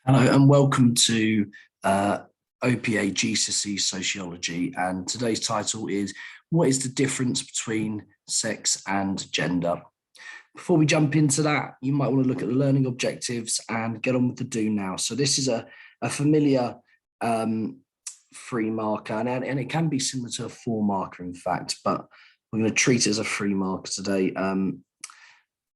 Hello and welcome to OPA GCSE Sociology, and today's title is What is the difference between sex and gender? Before we jump into that, you might want to look at the learning objectives and get on with the do now. So this is a familiar free marker, and it can be similar to a 4 marker in fact, but we're going to treat it as a free marker today.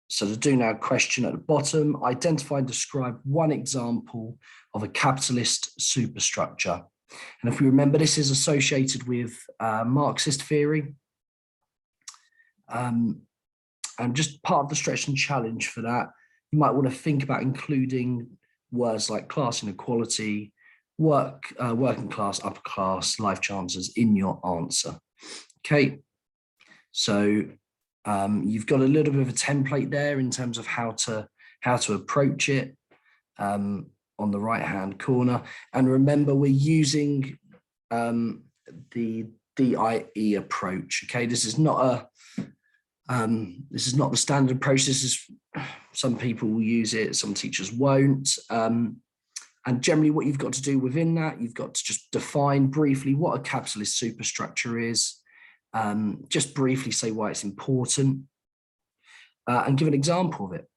So the do now question at the bottom, identify and describe one example of a capitalist superstructure. And if we remember, this is associated with Marxist theory. And just part of the stretch and challenge for that, you might want to think about including words like class inequality, working class, upper class, life chances in your answer. Okay, so you've got a little bit of a template there in terms of how to approach it on the right hand corner. And remember, we're using the DIE approach. Okay, this is not the standard approach. This is, some people will use it, some teachers won't. And generally what you've got to do within that, you've got to just define briefly what a capitalist superstructure is. Just briefly say why it's important and give an example of it.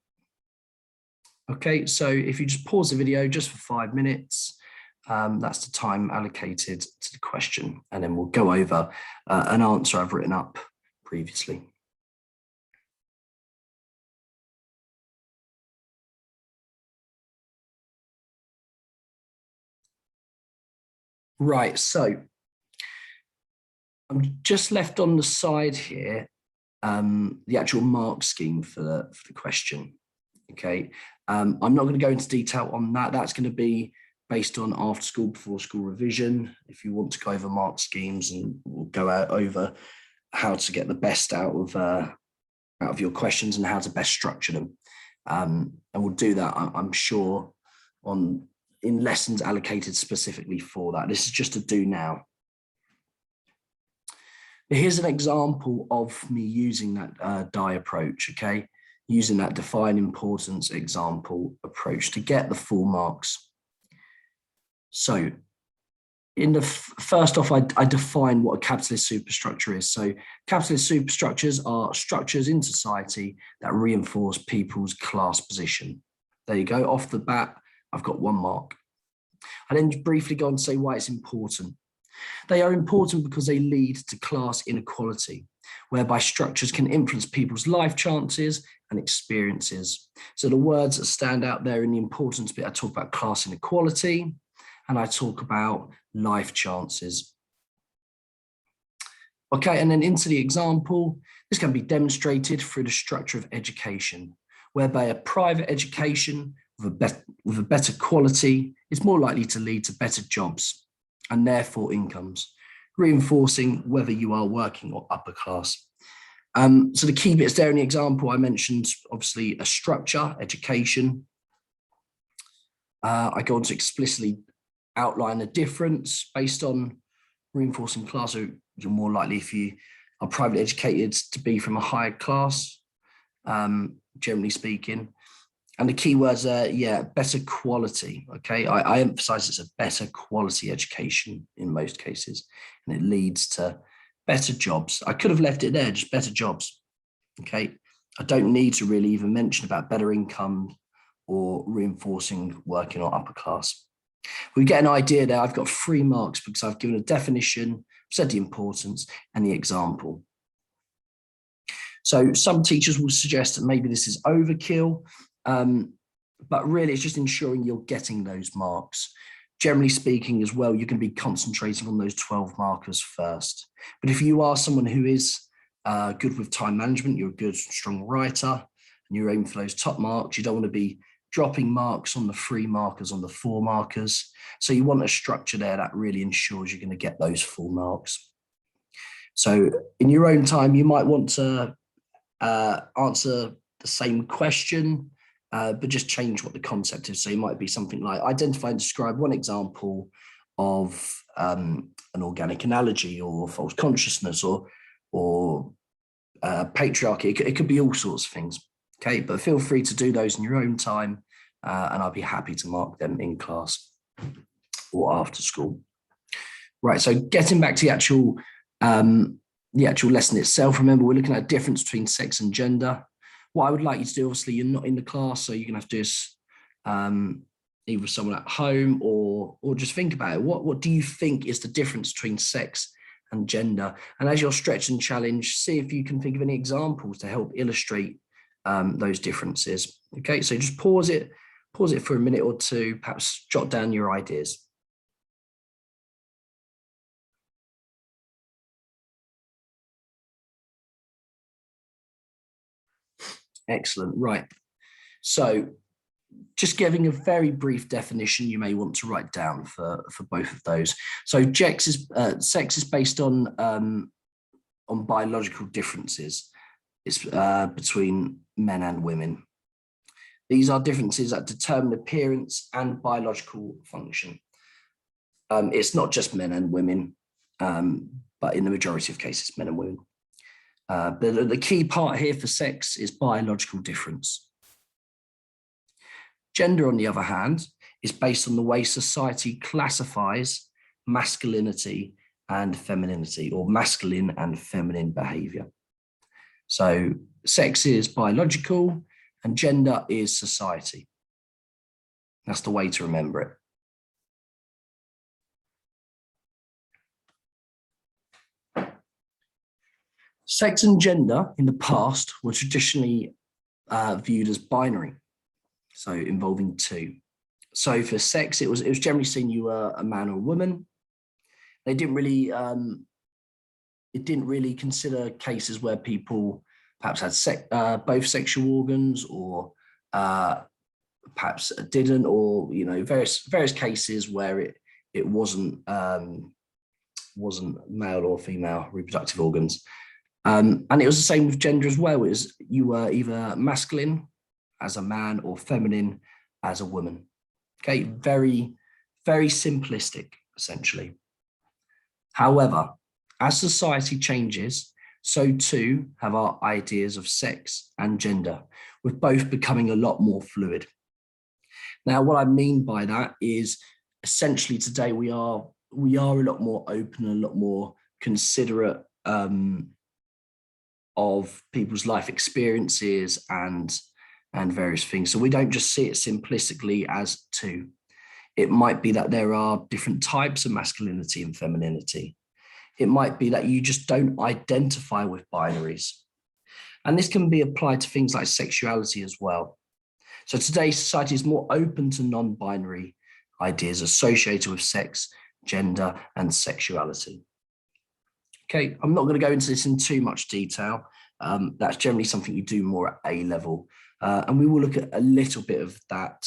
Okay, so if you just pause the video just for 5 minutes, that's the time allocated to the question, and then we'll go over an answer I've written up previously. Right, so I'm just left on the side here the actual mark scheme for the question. Okay, I'm not going to go into detail on that. That's going to be based on after school, before school revision. If you want to go over mark schemes, and we'll go over how to get the best out of your questions and how to best structure them. And we'll do that, I'm sure, in lessons allocated specifically for that. This is just a do now. Here's an example of me using that DIE approach, okay? Using that define importance example approach to get the full marks. So in the first off, I define what a capitalist superstructure is. So capitalist superstructures are structures in society that reinforce people's class position. There you go, off the bat, I've got 1 mark. I then briefly go on to say why it's important. They are important because they lead to class inequality, whereby structures can influence people's life chances and experiences. So the words that stand out there in the importance bit, I talk about class inequality and I talk about life chances. Okay, and then into the example, this can be demonstrated through the structure of education, whereby a private education with a better quality is more likely to lead to better jobs and therefore incomes, reinforcing whether you are working or upper class. So the key bits there in the example, I mentioned obviously a structure, education. I go on to explicitly outline the difference based on reinforcing class. So you're more likely, if you are privately educated, to be from a higher class, generally speaking. And the key words are, better quality, okay? I emphasize it's a better quality education in most cases, and it leads to better jobs. I could have left it there, just better jobs, okay? I don't need to really even mention about better income or reinforcing working or upper class. We get an idea there. I've got 3 marks because I've given a definition, said the importance, and the example. So some teachers will suggest that maybe this is overkill, but really it's just ensuring you're getting those marks. Generally speaking as well, you can be concentrating on those 12 markers first. But if you are someone who is good with time management, you're a good, strong writer, and you're aiming for those top marks, you don't want to be dropping marks on the 3 markers, on the 4 markers. So you want a structure there that really ensures you're going to get those full marks. So in your own time, you might want to answer the same question, but just change what the concept is. So it might be something like identify and describe one example of an organic analogy or false consciousness or patriarchy. It could be all sorts of things. Okay, but feel free to do those in your own time and I'll be happy to mark them in class or after school. Right, so getting back to the actual lesson itself, remember we're looking at a difference between sex and gender. What I would like you to do, obviously you're not in the class, so you're gonna have to do this either with someone at home or just think about it. What do you think is the difference between sex and gender? And as your stretch and challenge, see if you can think of any examples to help illustrate those differences. Okay, so just pause it for a minute or two, perhaps jot down your ideas. Excellent, right. So just giving a very brief definition you may want to write down for both of those. So sex is based on biological differences. It's between men and women. These are differences that determine appearance and biological function. It's not just men and women, but in the majority of cases, men and women. But the key part here for sex is biological difference. Gender, on the other hand, is based on the way society classifies masculinity and femininity, or masculine and feminine behavior. So sex is biological and gender is society. That's the way to remember it. Sex and gender in the past were traditionally viewed as binary, so involving two. So for sex, it was generally seen you were a man or a woman. They didn't really, it didn't really consider cases where people perhaps had both sexual organs, or perhaps didn't, or various cases where it wasn't male or female reproductive organs. And it was the same with gender as well. You were either masculine as a man or feminine as a woman. Okay, very, very simplistic, essentially. However, as society changes, so too have our ideas of sex and gender, with both becoming a lot more fluid. Now, what I mean by that is essentially today we are a lot more open, a lot more considerate of people's life experiences and various things. So we don't just see it simplistically as two. It might be that there are different types of masculinity and femininity. It might be that you just don't identify with binaries. And this can be applied to things like sexuality as well. So today's society is more open to non-binary ideas associated with sex, gender, and sexuality. Okay, I'm not going to go into this in too much detail. That's generally something you do more at A level. And we will look at a little bit of that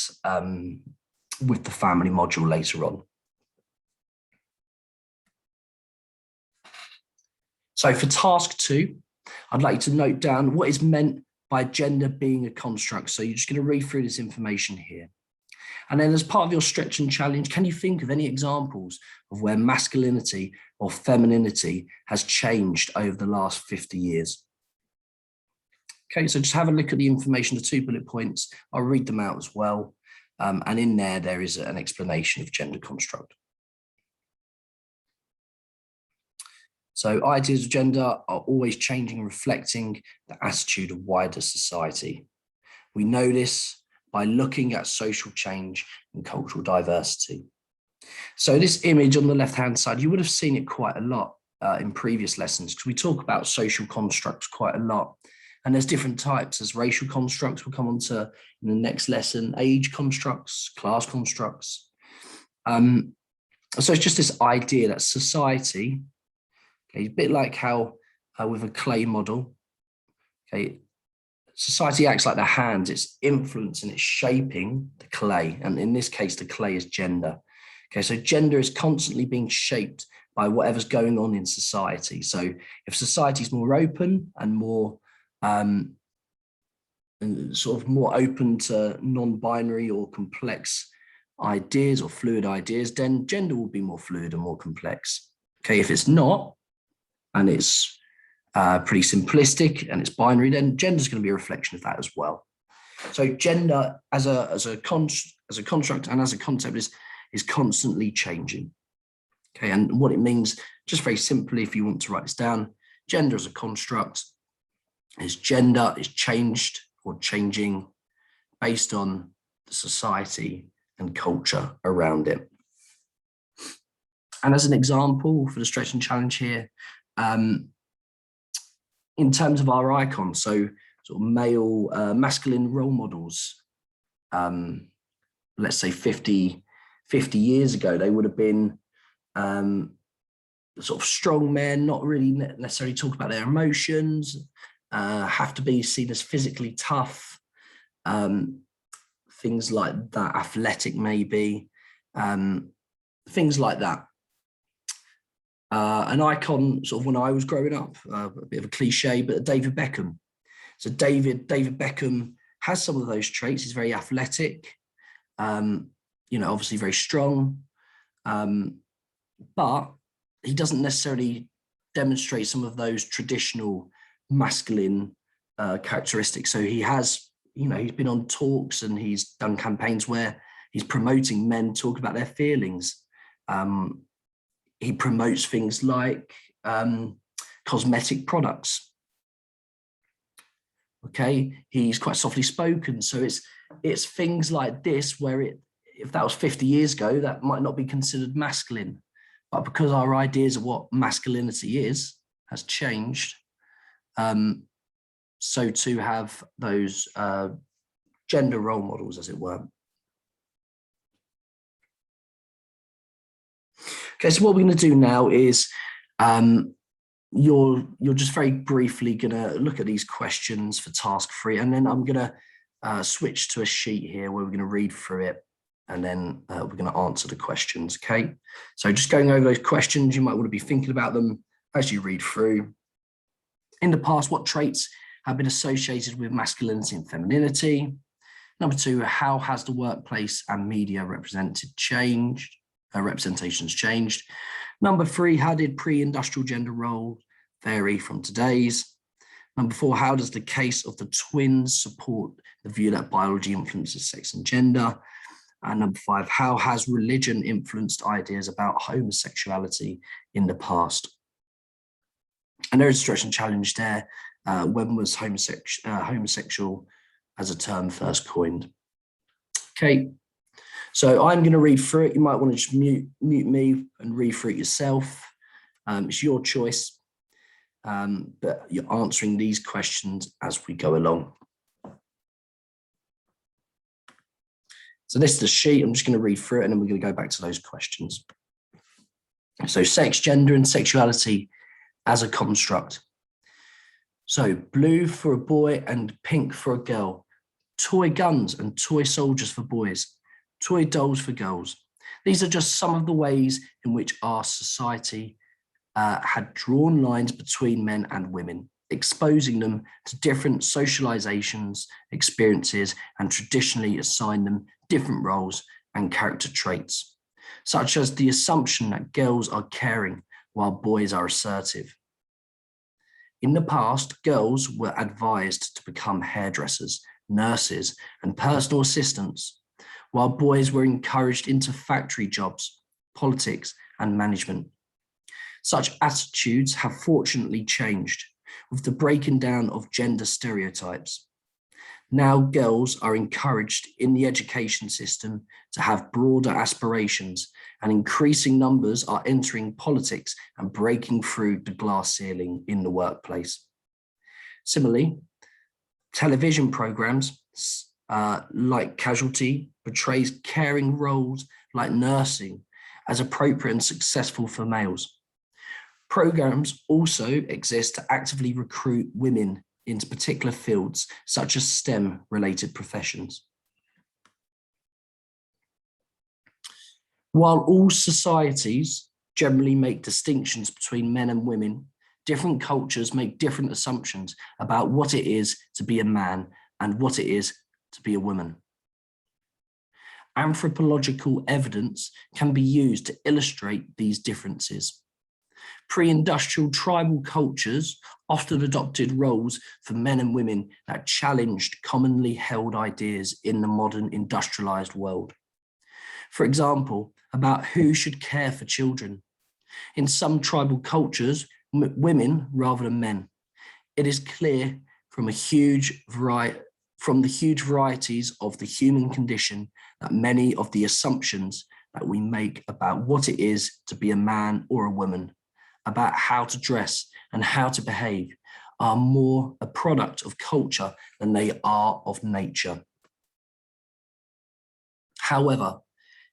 with the family module later on. So for task 2, I'd like you to note down what is meant by gender being a construct. So you're just going to read through this information here. And then as part of your stretch and challenge, can you think of any examples of where masculinity or femininity has changed over the last 50 years? Okay, so just have a look at the information, the 2 bullet points. I'll read them out as well. And in there is an explanation of gender construct. So ideas of gender are always changing and reflecting the attitude of wider society. We know this by looking at social change and cultural diversity. So this image on the left-hand side, you would have seen it quite a lot in previous lessons, because we talk about social constructs quite a lot. And there's different types. As racial constructs we'll come on to in the next lesson, age constructs, class constructs. So it's just this idea that society, okay, a bit like how with a clay model, okay, society acts like the hands, it's influencing, it's shaping the clay. And in this case, the clay is gender. Okay, so gender is constantly being shaped by whatever's going on in society. So if society is more open and more sort of more open to non-binary or complex ideas or fluid ideas, then gender will be more fluid and more complex. Okay, if it's not, and it's pretty simplistic and it's binary, then gender is going to be a reflection of that as well. So gender as a construct and as a concept is constantly changing. Okay, and what it means, just very simply, if you want to write this down, gender as a construct is gender is changed or changing based on the society and culture around it. And as an example for the stretch and challenge here, in terms of our icons, so sort of male, masculine role models, let's say 50 years ago, they would have been sort of strong men, not really necessarily talk about their emotions, have to be seen as physically tough, things like that, athletic maybe, things like that. An icon sort of when I was growing up, a bit of a cliche, but David Beckham. So David Beckham has some of those traits. He's very athletic, obviously very strong, but he doesn't necessarily demonstrate some of those traditional masculine characteristics. So he has, he's been on talks and he's done campaigns where he's promoting men talk about their feelings. He promotes things like cosmetic products. Okay, he's quite softly spoken. So it's things like this where if that was 50 years ago, that might not be considered masculine. But because our ideas of what masculinity has changed, so too have those gender role models, as it were. Okay, so what we're going to do now is you're just very briefly going to look at these questions for task 3, and then I'm going to switch to a sheet here where we're going to read through it, and then we're going to answer the questions. Okay, so just going over those questions, you might want to be thinking about them as you read through. In the past, what traits have been associated with masculinity and femininity? Number 2, how has the workplace and media representations changed? Number 3, how did pre-industrial gender role vary from today's? Number 4, how does the case of the twins support the view that biology influences sex and gender? And number 5, how has religion influenced ideas about homosexuality in the past? And there is a stretch and challenge there. When was homosexual as a term first coined? Okay. So I'm going to read through it. You might want to just mute me and read through it yourself. It's your choice, but you're answering these questions as we go along. So this is the sheet. I'm just going to read through it and then we're going to go back to those questions. So sex, gender, and sexuality as a construct. So blue for a boy and pink for a girl. Toy guns and toy soldiers for boys. Toy dolls for girls. These are just some of the ways in which our society had drawn lines between men and women, exposing them to different socializations, experiences, and traditionally assigned them different roles and character traits, such as the assumption that girls are caring while boys are assertive. In the past, girls were advised to become hairdressers, nurses, and personal assistants, while boys were encouraged into factory jobs, politics, and management. Such attitudes have fortunately changed with the breaking down of gender stereotypes. Now girls are encouraged in the education system to have broader aspirations, and increasing numbers are entering politics and breaking through the glass ceiling in the workplace. Similarly, television programs like Casualty portrays caring roles like nursing as appropriate and successful for males. Programs also exist to actively recruit women into particular fields such as STEM-related professions. While all societies generally make distinctions between men and women, different cultures make different assumptions about what it is to be a man and what it is to be a woman. Anthropological evidence can be used to illustrate these differences. Pre-industrial tribal cultures often adopted roles for men and women that challenged commonly held ideas in the modern industrialized world. For example, about who should care for children. In some tribal cultures, women rather than men. It is clear from the huge varieties of the human condition that many of the assumptions that we make about what it is to be a man or a woman, about how to dress and how to behave, are more a product of culture than they are of nature. However,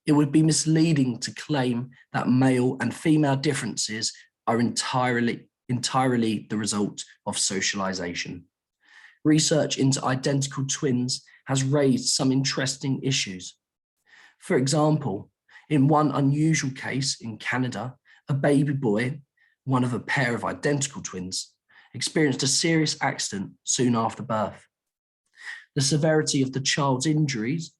it would be misleading to claim that male and female differences are entirely the result of socialization. Research into identical twins has raised some interesting issues. For example, in one unusual case in Canada, a baby boy, one of a pair of identical twins, experienced a serious accident soon after birth. The severity of the child's injuries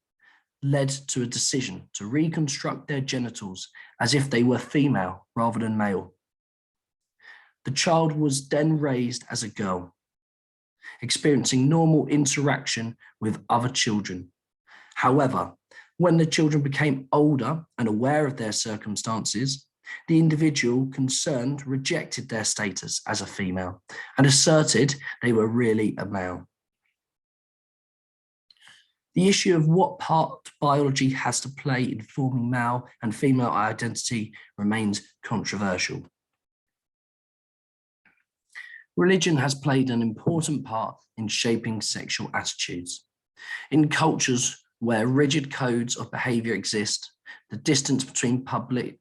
led to a decision to reconstruct their genitals as if they were female rather than male. The child was then raised as a girl, experiencing normal interaction with other children. However, when the children became older and aware of their circumstances, the individual concerned rejected their status as a female and asserted they were really a male. The issue of what part biology has to play in forming male and female identity remains controversial. Religion has played an important part in shaping sexual attitudes. In cultures where rigid codes of behavior exist, the distance between publicly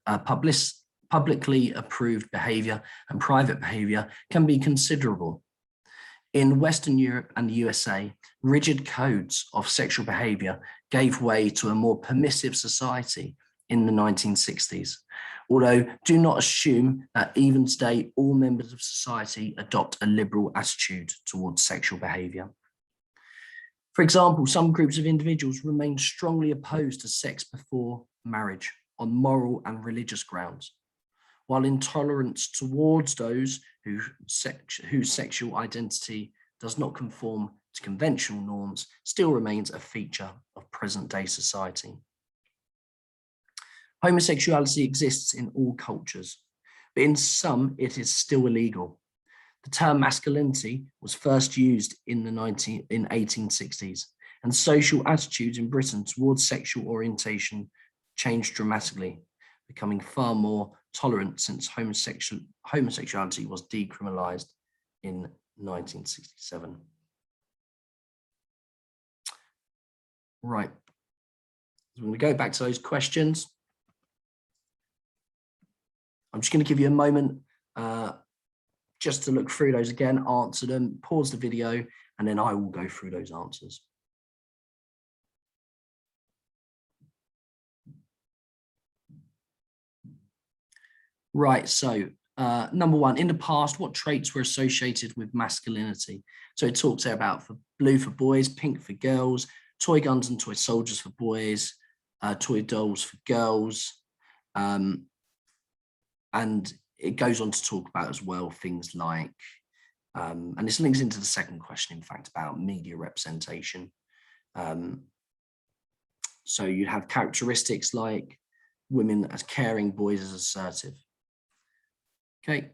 approved behavior and private behavior can be considerable. In Western Europe and the USA, rigid codes of sexual behavior gave way to a more permissive society in the 1960s. Although do not assume that even today all members of society adopt a liberal attitude towards sexual behavior. For example, some groups of individuals remain strongly opposed to sex before marriage on moral and religious grounds, while intolerance towards those whose sexual identity does not conform to conventional norms still remains a feature of present-day society. Homosexuality exists in all cultures, but in some it is still illegal. The term masculinity was first used in the 1860s, and social attitudes in Britain towards sexual orientation changed dramatically, becoming far more tolerant since homosexuality was decriminalized in 1967. Right, so I'm going to go back to those questions. I'm just going to give you a moment just to look through those again, answer them, pause the video, and then I will go through those answers. Right, so number one, in the past, what traits were associated with masculinity? So it talks there about blue for boys, pink for girls, toy guns and toy soldiers for boys, toy dolls for girls, and it goes on to talk about as well things like, and this links into the second question, in fact, about media representation. So you have characteristics like women as caring, boys as assertive. Okay,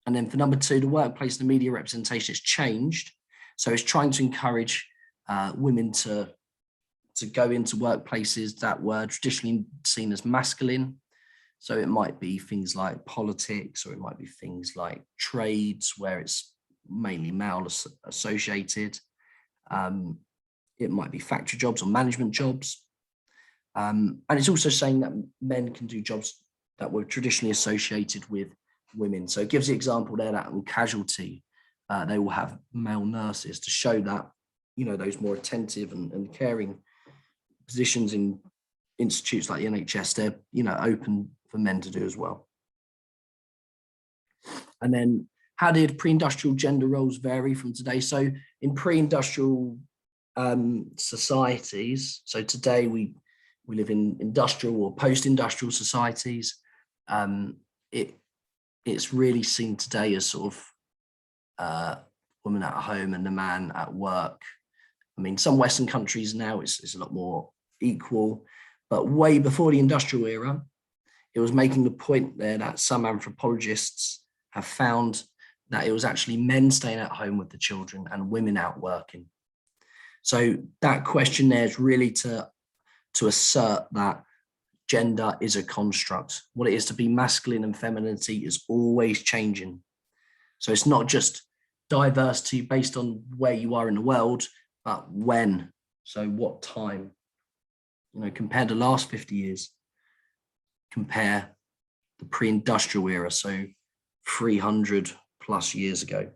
and then for number two, the workplace and the media representation has changed. So it's trying to encourage women to go into workplaces that were traditionally seen as masculine. So it might be things like politics, or it might be things like trades where it's mainly male associated. It might be factory jobs or management jobs. And it's also saying that men can do jobs that were traditionally associated with women. So it gives the example there that on casualty, they will have male nurses to show that, you know, those more attentive and caring positions in institutes like the NHS, they're, you know, open for men to do as well. And then how did pre-industrial gender roles vary from today? So in pre-industrial societies, so today we live in industrial or post-industrial societies, it it's really seen today as sort of woman at home and the man at work. I mean, some Western countries now it's a lot more equal, but way before the industrial era, it was making the point there that some anthropologists have found that it was actually men staying at home with the children and women out working. So that question there is really to assert that gender is a construct. What it is to be masculine and femininity is always changing. So it's not just diversity based on where you are in the world, but when. So what time? You know, compare the last 50 years, compare the pre-industrial era, so 300 plus years ago.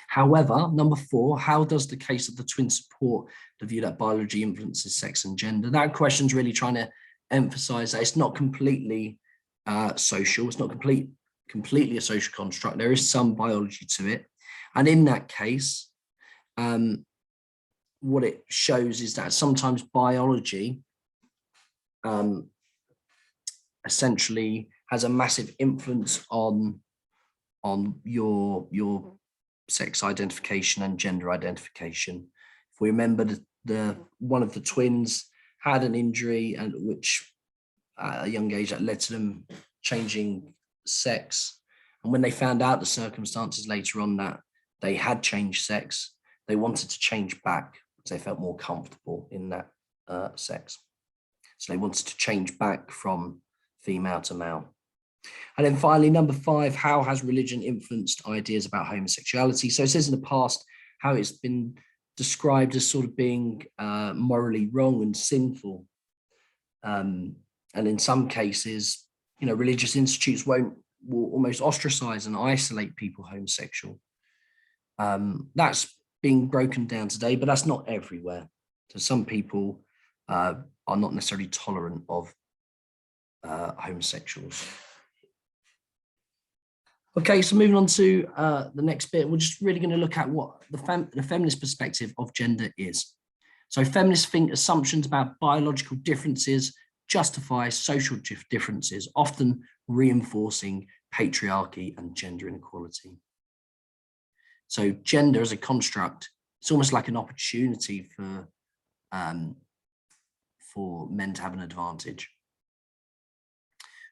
However, number 4, how does the case of the twins support the view that biology influences sex and gender? That question's really trying to emphasize that it's not completely social. It's not completely a social construct. There is some biology to it. And in that case, what it shows is that sometimes biology essentially has a massive influence on your sex identification and gender identification. If we remember the one of the twins had an injury and which at a young age that led to them changing sex. And when they found out the circumstances later on that they had changed sex, they wanted to change back because they felt more comfortable in that sex. So they wanted to change back from female to male. And then finally, number 5, how has religion influenced ideas about homosexuality? So it says in the past how it's been described as sort of being morally wrong and sinful. And in some cases, you know, religious institutes will almost ostracize and isolate people homosexual. That's being broken down today, but that's not everywhere. So some people are not necessarily tolerant of homosexuals. Okay, so moving on to the next bit, we're just really going to look at what the feminist perspective of gender is. So feminists think assumptions about biological differences justify social differences, often reinforcing patriarchy and gender inequality. So gender as a construct, it's almost like an opportunity for men to have an advantage.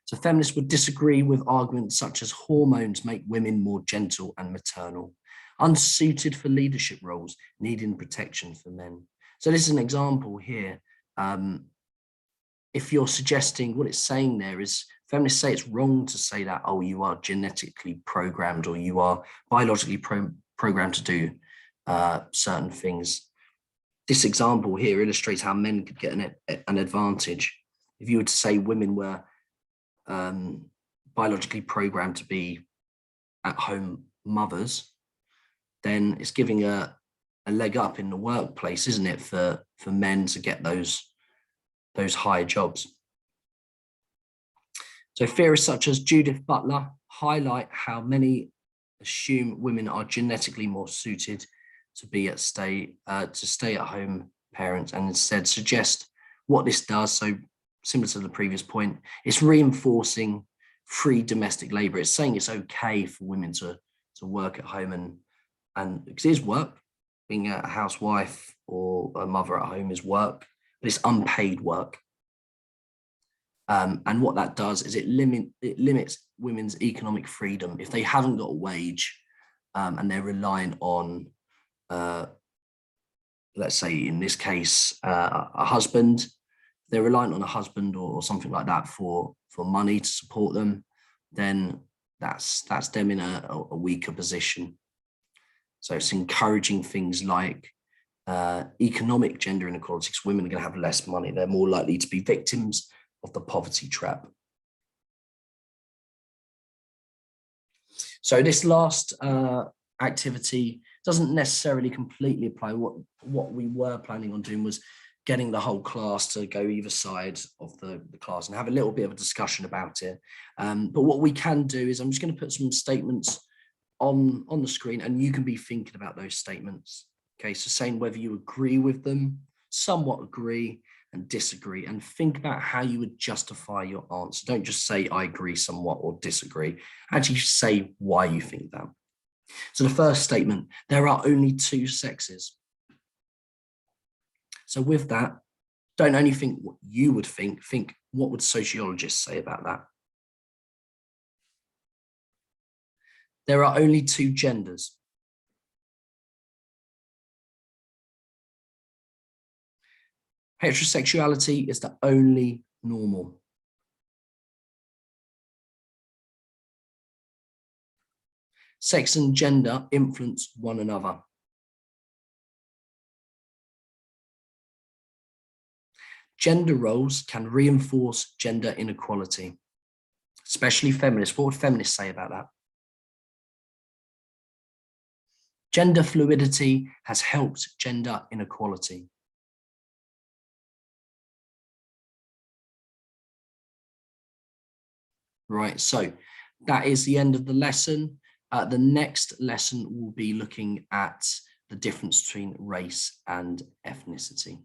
So feminists would disagree with arguments such as hormones make women more gentle and maternal, unsuited for leadership roles, needing protection for men. So this is an example here. If you're suggesting what it's saying there is, feminists say it's wrong to say that, oh, you are genetically programmed or you are biologically programmed to do certain things. This example here illustrates how men could get an advantage. If you were to say women were biologically programmed to be at-home mothers, then it's giving a leg up in the workplace, isn't it, for men to get those higher jobs. So theorists such as Judith Butler highlight how many assume women are genetically more suited to be stay-at-home parents, and instead suggest what this does. So similar to the previous point, it's reinforcing free domestic labor. It's saying it's okay for women to work at home and because it is work. Being a housewife or a mother at home is work, but it's unpaid work. And what that does is it limits women's economic freedom. If they haven't got a wage and they're relying on, let's say in this case, a husband, they're reliant on a husband or something like that for money to support them, then that's them in a weaker position. So it's encouraging things like economic gender inequality, because women are going to have less money. They're more likely to be victims of the poverty trap. So this last activity doesn't necessarily completely apply. What we were planning on doing was getting the whole class to go either side of the class and have a little bit of a discussion about it. But what we can do is I'm just going to put some statements on the screen and you can be thinking about those statements. Okay, so saying whether you agree with them, somewhat agree, and disagree, and think about how you would justify your answer. Don't just say, I agree somewhat or disagree. Actually say why you think that. So the first statement, there are only two sexes. So with that, don't only think what you would think what would sociologists say about that. There are only two genders. Heterosexuality is the only normal. Sex and gender influence one another. Gender roles can reinforce gender inequality, especially feminists. What would feminists say about that? Gender fluidity has helped gender inequality. Right, so that is the end of the lesson. The next lesson will be looking at the difference between race and ethnicity.